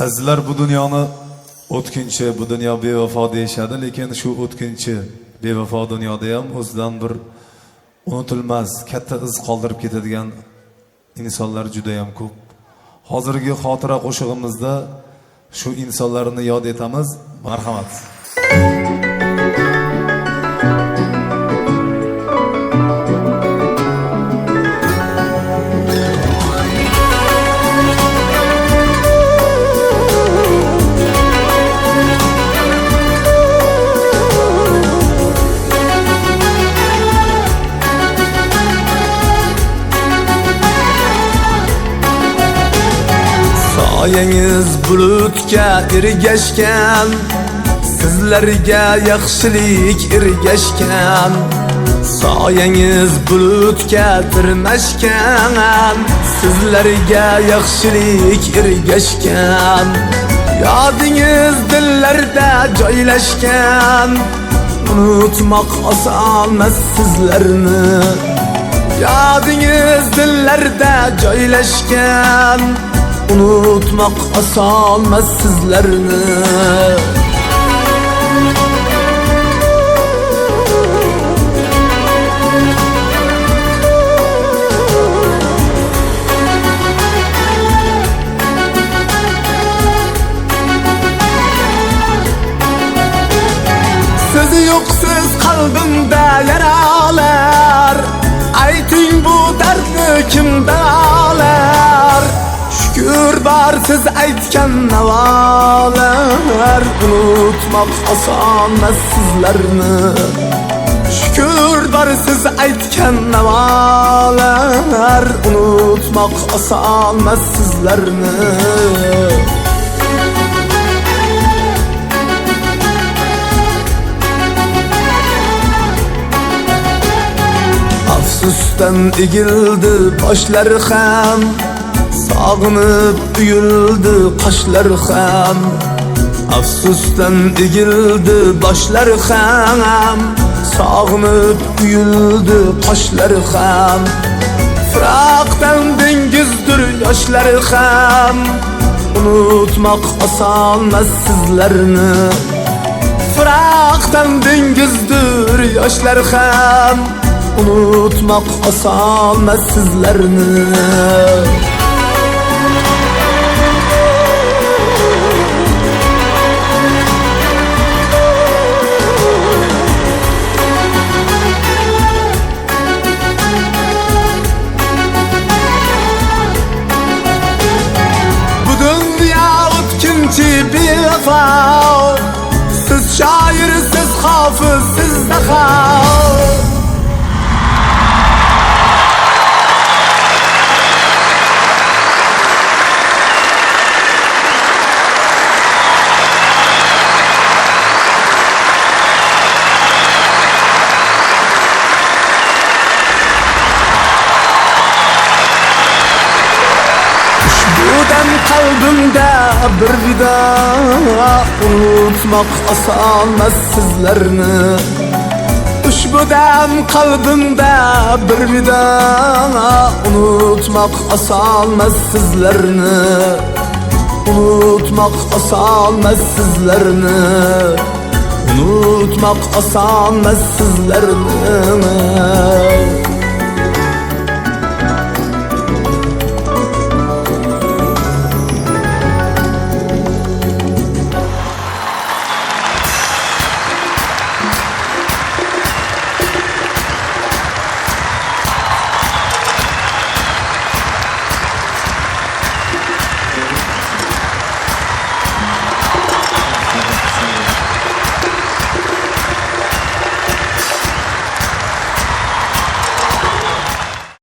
Azizlar, bu dunyoni o'tkinchi, bu dunyo bevafo deyishadi, lekin shu o'tkinchi, bevafo dunyoda ham o'zidan bir unutilmas, katta iz qoldirib ketadigan insonlar juda ham ko'p. Hozirgi xotira qo'shig'imizda shu insonlarni yod etamiz. Marhamat. Soyangiz bulutga ergashgan, sizlarga yaxshilik ergashgan. Soyangiz bulutga tirmashgan, sizlarga yaxshilik ergashgan. Yodingiz dillarda joylashgan, unutmoq osonmas sizlarni. Yodingiz dillarda joylashgan, unutmoq osonmas sizlarni. Siz yo'qsiz qalbimda yaralar, ayting bu dardni kim davolar? Şükür var siz aytgan navolar, unutmoq osonmas sizlarni. Şükür var siz aytgan navolar, unutmoq osonmas sizlarni. Afsusdan egildi boshlar ham, sog'inib uyuldi qoshlar ham. Afsusdan egildi boshlar ham, sog'inib uyuldi qoshlar ham. Firoqdan dengizdir yoshlar ham, unutmoq osonmas sizlarni. Firoqdan dengizdir yoshlar ham, unutmoq osonmas sizlarni. Bevafo, siz shoir, siz hofiz, siz daho. Qalbimda bir vida, unutmoq osonmas sizlarni. Ushbu dam qalbimda bir vida, unutmoq osonmas sizlarni. Unutmoq osonmas sizlarni. Unutmoq osonmas sizlarni.